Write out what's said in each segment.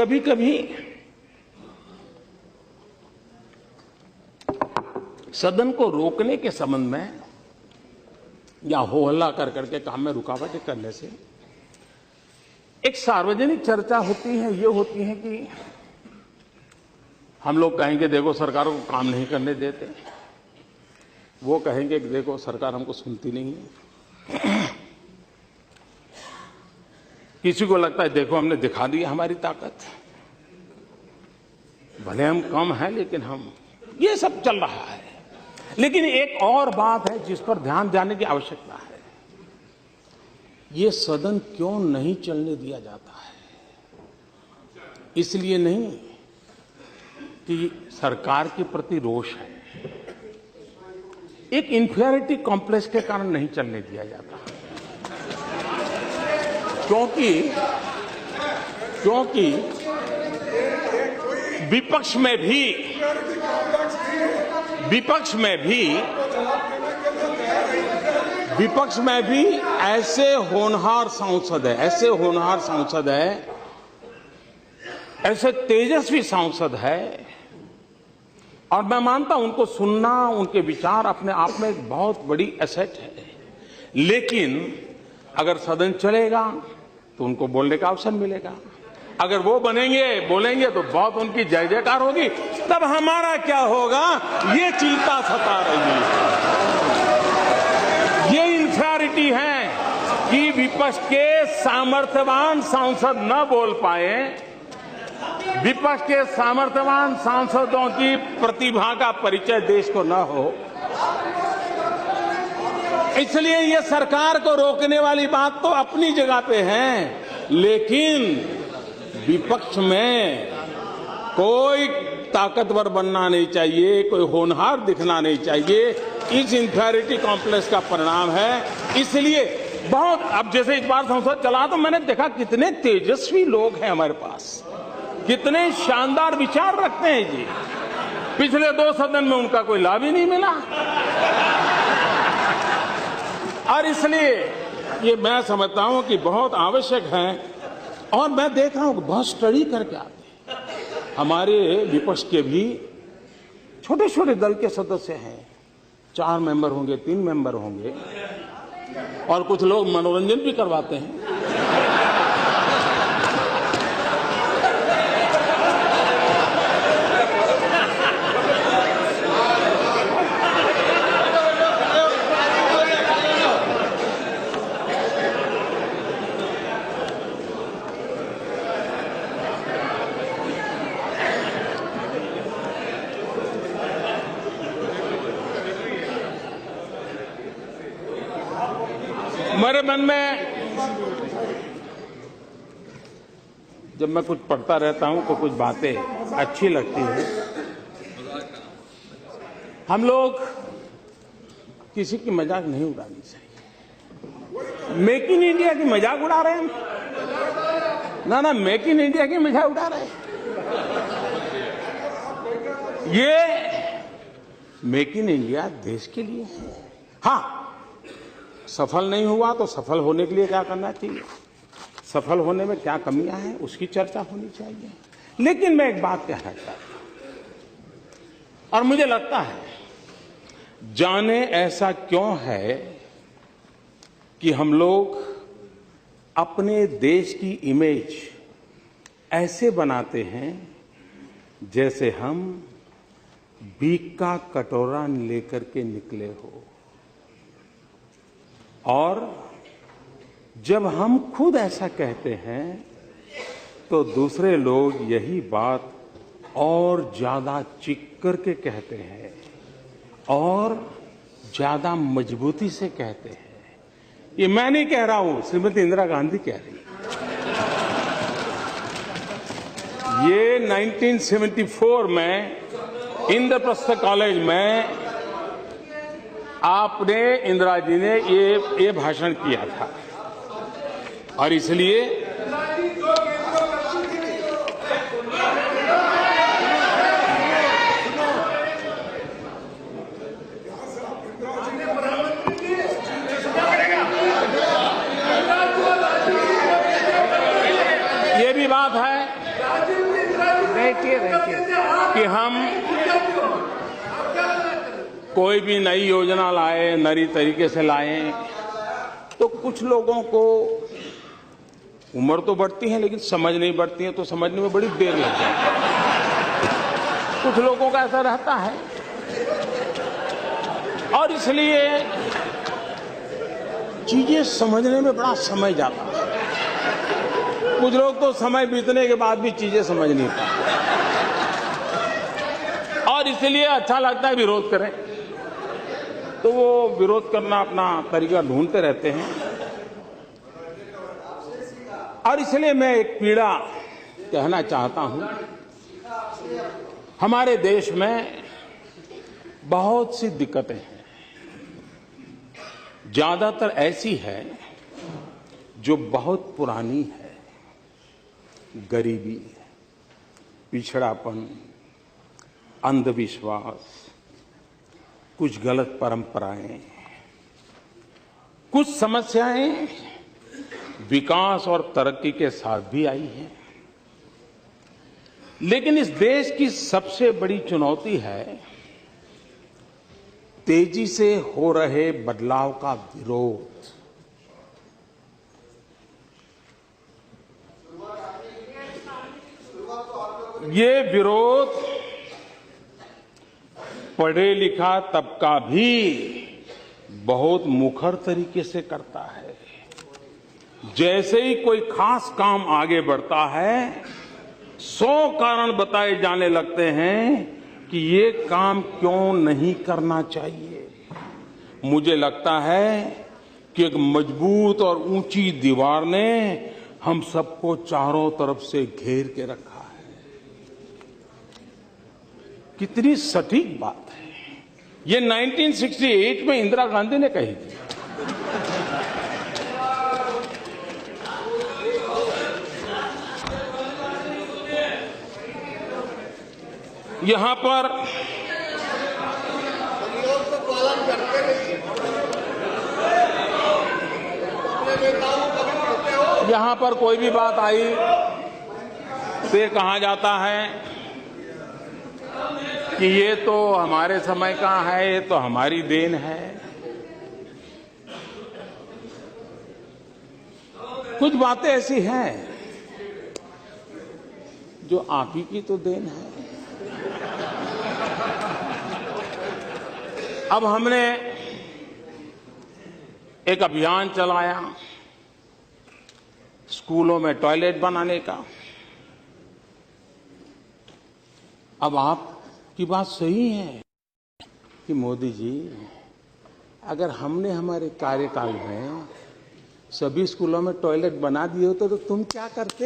कभी कभी सदन को रोकने के संबंध में या हो हल्ला कर करके काम में रुकावटें करने से एक सार्वजनिक चर्चा होती है, ये होती है कि हम लोग कहेंगे देखो सरकार को काम नहीं करने देते, वो कहेंगे कि देखो सरकार हमको सुनती नहीं है। किसी को लगता है देखो हमने दिखा दी हमारी ताकत, भले हम कम हैं लेकिन हम, ये सब चल रहा है। लेकिन एक और बात है जिस पर ध्यान देने की आवश्यकता है, ये सदन क्यों नहीं चलने दिया जाता है? इसलिए नहीं कि सरकार के प्रति रोष है, एक इंफीरियरिटी कॉम्प्लेक्स के कारण नहीं चलने दिया जाता, क्योंकि विपक्ष में भी ऐसे होनहार सांसद है, ऐसे तेजस्वी सांसद है, और मैं मानता हूं उनको सुनना, उनके विचार अपने आप में एक बहुत बड़ी एसेट है। लेकिन अगर सदन चलेगा तो उनको बोलने का अवसर मिलेगा, अगर वो बोलेंगे तो बहुत उनकी जय जयकार होगी, तब हमारा क्या होगा ये चिंता सता रही है। ये इंफीरियरिटी है कि विपक्ष के सामर्थ्यवान सांसद न बोल पाए, विपक्ष के सामर्थ्यवान सांसदों की प्रतिभा का परिचय देश को न हो, इसलिए ये सरकार को रोकने वाली बात तो अपनी जगह पे है, लेकिन विपक्ष में कोई ताकतवर बनना नहीं चाहिए, कोई होनहार दिखना नहीं चाहिए। इस इंफीरियरिटी कॉम्प्लेक्स का परिणाम है। इसलिए बहुत, अब जैसे इस बार संसद चला तो मैंने देखा कितने तेजस्वी लोग हैं हमारे पास, कितने शानदार विचार रखते हैं जी। पिछले 2 सदन में उनका कोई लाभ ही नहीं मिला, और इसलिए ये मैं समझता हूं कि बहुत आवश्यक है। और मैं देख रहा हूं कि बहुत स्टडी करके आते हैं हमारे विपक्ष के भी, छोटे छोटे दल के सदस्य हैं, 4 मेंबर होंगे, 3 मेंबर होंगे, और कुछ लोग मनोरंजन भी करवाते हैं। मेरे मन में जब मैं कुछ पढ़ता रहता हूं तो कुछ बातें अच्छी लगती हैं। हम लोग किसी की मजाक नहीं उड़ानी चाहिए। मेक इन इंडिया की मजाक उड़ा रहे हैं ना, मेक इन इंडिया की मजाक उड़ा रहे हैं। ये मेक इन इंडिया देश के लिए है। हाँ, सफल नहीं हुआ तो सफल होने के लिए क्या करना चाहिए, सफल होने में क्या कमियां हैं उसकी चर्चा होनी चाहिए। लेकिन मैं एक बात कहना चाहता हूं, और मुझे लगता है जाने ऐसा क्यों है कि हम लोग अपने देश की इमेज ऐसे बनाते हैं जैसे हम भीख का कटोरा लेकर के निकले हो, और जब हम खुद ऐसा कहते हैं तो दूसरे लोग यही बात और ज्यादा चीख करके कहते हैं और ज्यादा मजबूती से कहते हैं। ये मैं नहीं कह रहा हूं, श्रीमती इंदिरा गांधी कह रही है। ये 1974 में इंद्रप्रस्थ कॉलेज में आपने, इंदिरा जी ने ये भाषण किया था, और इसलिए ये भी बात है कि हम कोई भी नई योजना लाए, नई तरीके से लाए, तो कुछ लोगों को उम्र तो बढ़ती है लेकिन समझ नहीं बढ़ती है, तो समझने में बड़ी देर लगती है। कुछ लोगों का ऐसा रहता है और इसलिए चीजें समझने में बड़ा समय जाता है। कुछ लोग तो समय बीतने के बाद भी चीजें समझ नहीं पाते और इसलिए अच्छा लगता है विरोध करें, तो वो विरोध करना अपना तरीका ढूंढते रहते हैं। और इसलिए मैं एक पीड़ा कहना चाहता हूं। हमारे देश में बहुत सी दिक्कतें हैं, ज्यादातर ऐसी है जो बहुत पुरानी है। गरीबी, पिछड़ापन, अंधविश्वास, कुछ गलत परंपराएं, कुछ समस्याएं विकास और तरक्की के साथ भी आई हैं। लेकिन इस देश की सबसे बड़ी चुनौती है तेजी से हो रहे बदलाव का विरोध। ये विरोध पढ़े लिखा तबका भी बहुत मुखर तरीके से करता है। जैसे ही कोई खास काम आगे बढ़ता है, 100 कारण बताए जाने लगते हैं कि ये काम क्यों नहीं करना चाहिए। मुझे लगता है कि एक मजबूत और ऊंची दीवार ने हम सबको चारों तरफ से घेर के रखा है। कितनी सटीक बात है। ये 1968 में इंदिरा गांधी ने कही थी। यहां पर कोई भी बात आई तो ये कहा जाता है कि ये तो हमारे समय का है, ये तो हमारी देन है। कुछ बातें ऐसी हैं जो आप ही की तो देन है। अब हमने एक अभियान चलाया स्कूलों में टॉयलेट बनाने का। अब आपकी बात सही है कि मोदी जी, अगर हमने हमारे कार्यकाल में सभी स्कूलों में टॉयलेट बना दिए होते तो तुम क्या करते?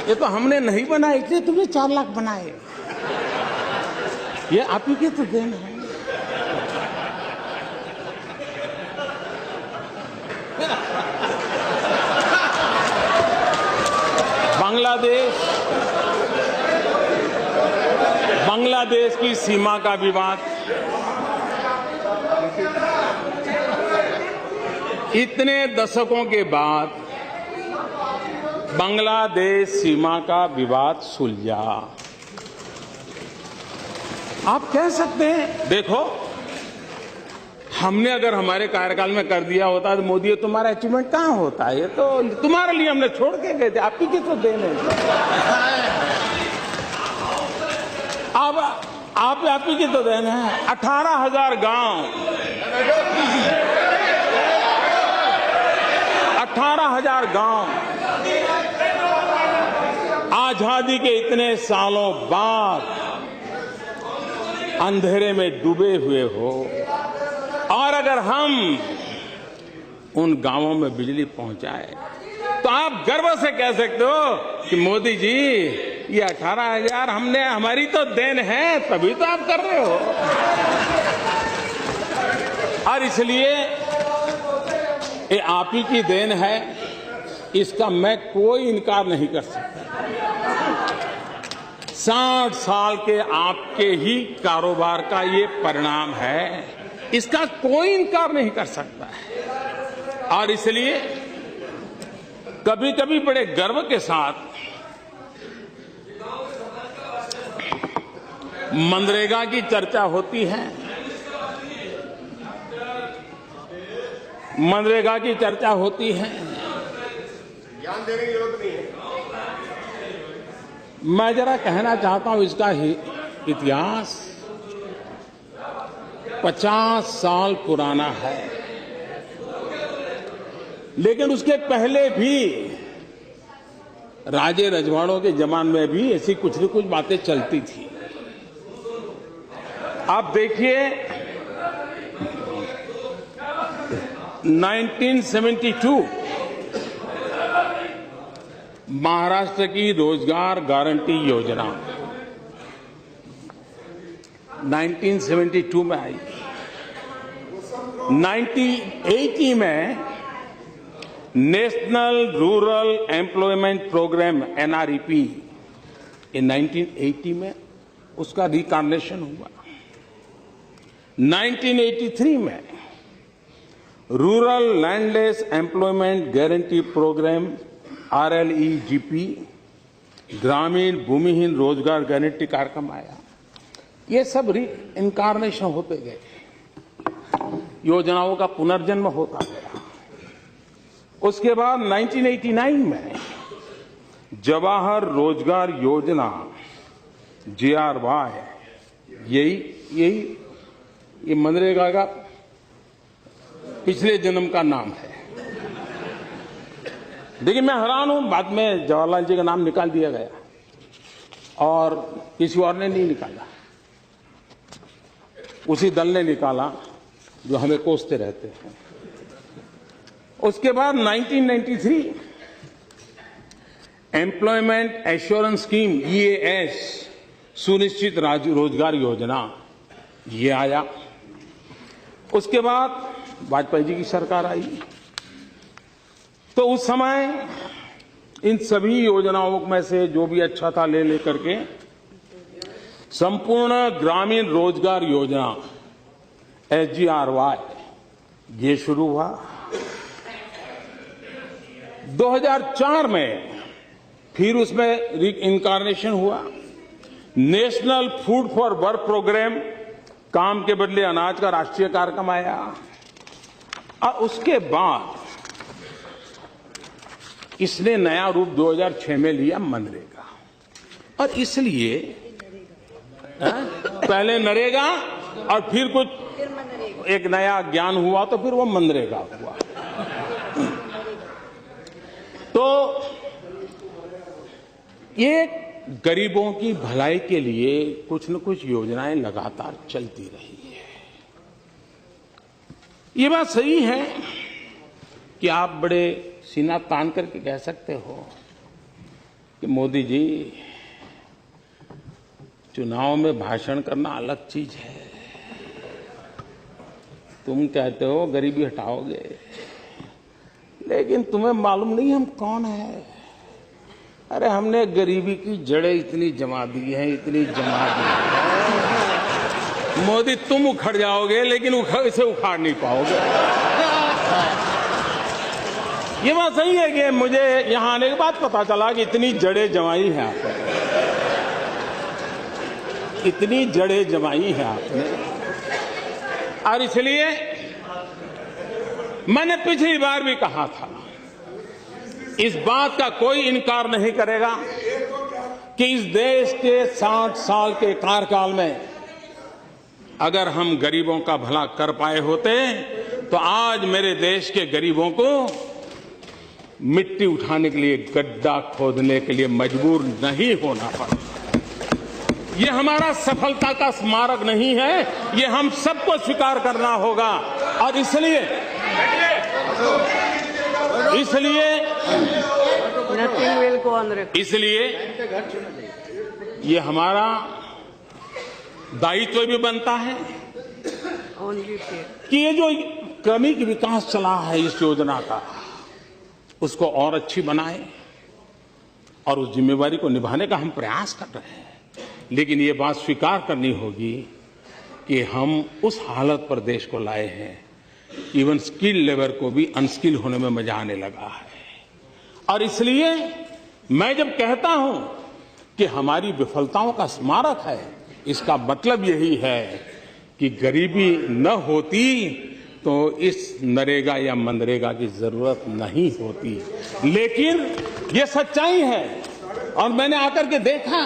ये तो हमने नहीं बनाए, इसलिए तुमने 4 लाख बनाए। ये आप ही की तो देन है। बांग्लादेश की सीमा का विवाद, इतने दशकों के बाद बांग्लादेश सीमा का विवाद सुलझा। आप कह सकते हैं देखो, हमने अगर हमारे कार्यकाल में कर दिया होता तो मोदी तुम्हारा अचीवमेंट कहां होता है? ये तो तुम्हारे लिए हमने छोड़ के गए थे, आप ही की तो देन है। अब आप ही की तो देन है। 18,000 गांव, 18,000 गांव आजादी के इतने सालों बाद अंधेरे में डूबे हुए हो, और अगर हम उन गांवों में बिजली पहुंचाए तो आप गर्व से कह सकते हो कि मोदी जी ये 18,000 हमने, हमारी तो देन है, तभी तो आप कर रहे हो। और इसलिए ये आप ही की देन है, इसका मैं कोई इनकार नहीं कर सकता। 60 साल के आपके ही कारोबार का ये परिणाम है, इसका कोई इनकार नहीं कर सकता है। और इसलिए कभी कभी बड़े गर्व के साथ मनरेगा की चर्चा होती है। मनरेगा की चर्चा होती है। ज्ञान देने की जरूरत नहीं है। मैं जरा कहना चाहता हूं, इसका इतिहास 50 साल पुराना है, लेकिन उसके पहले भी राजे रजवाड़ों के जमाने में भी ऐसी कुछ न कुछ बातें चलती थी। आप देखिए 1972 महाराष्ट्र की रोजगार गारंटी योजना 1972 में आई। 1980 में national rural employment programme NREP in 1980 में उसका रिकार्नेशन हुआ। 1983 में rural landless employment guarantee programme RLEGP ग्रामीण भूमिहीन रोजगार गारंटी कार्यक्रम आया। ये सब इनकारनेशन होते गए, योजनाओं का पुनर्जन्म होता गया। उसके बाद 1989 में जवाहर रोजगार योजना JRY, ये मनरेगा का पिछले जन्म का नाम है। लेकिन मैं हैरान हूं, बाद में जवाहरलाल जी का नाम निकाल दिया गया और किसी और ने नहीं निकाला, उसी दल ने निकाला जो हमें कोसते रहते हैं। उसके बाद 1993 एम्प्लॉयमेंट एश्योरेंस स्कीम EAS सुनिश्चित रोजगार योजना ये आया। उसके बाद वाजपेयी जी की सरकार आई, तो उस समय इन सभी योजनाओं में से जो भी अच्छा था ले लेकर के संपूर्ण ग्रामीण रोजगार योजना SGRY ये शुरू हुआ। 2004 में फिर उसमें इनकारनेशन हुआ। National food for work programme, काम के बदले अनाज का राष्ट्रीय कार्यक्रम आया। और उसके बाद इसने नया रूप 2006 में लिया मनरेगा। और इसलिए पहले नरेगा और फिर कुछ एक नया ज्ञान हुआ तो फिर वो मनरेगा हुआ। तो ये गरीबों की भलाई के लिए कुछ न कुछ योजनाएं लगातार चलती रही है। ये बात सही है कि आप बड़े सीना तान करके कह सकते हो कि मोदी जी चुनाव में भाषण करना अलग चीज है, तुम कहते हो गरीबी हटाओगे, लेकिन तुम्हें मालूम नहीं हम कौन है। अरे हमने गरीबी की जड़ें इतनी जमा दी हैं, इतनी जमा दी है। मोदी तुम उखड़ जाओगे लेकिन इसे उखाड़ नहीं पाओगे। ये बात सही है कि मुझे यहां आने के बाद पता चला कि इतनी जड़ें जमाई हैं आपने, इतनी जड़ें जमाई हैं आपने। और इसलिए मैंने पिछली बार भी कहा था, इस बात का कोई इनकार नहीं करेगा कि इस देश के 60 साल के कार्यकाल में अगर हम गरीबों का भला कर पाए होते तो आज मेरे देश के गरीबों को मिट्टी उठाने के लिए गड्ढा खोदने के लिए मजबूर नहीं होना पड़ा। ये हमारा सफलता का स्मारक नहीं है, ये हम सबको स्वीकार करना होगा। और इसलिए ये हमारा दायित्व भी बनता है कि ये जो क्रमिक विकास चला है इस योजना का, उसको और अच्छी बनाए और उस जिम्मेवारी को निभाने का हम प्रयास कर रहे हैं। लेकिन ये बात स्वीकार करनी होगी कि हम उस हालत पर देश को लाए हैं, इवन स्किल लेबर को भी अनस्किल होने में मजा आने लगा है। और इसलिए मैं जब कहता हूं कि हमारी विफलताओं का स्मारक है, इसका मतलब यही है कि गरीबी न होती तो इस नरेगा या मनरेगा की जरूरत नहीं होती। लेकिन ये सच्चाई है और मैंने आकर के देखा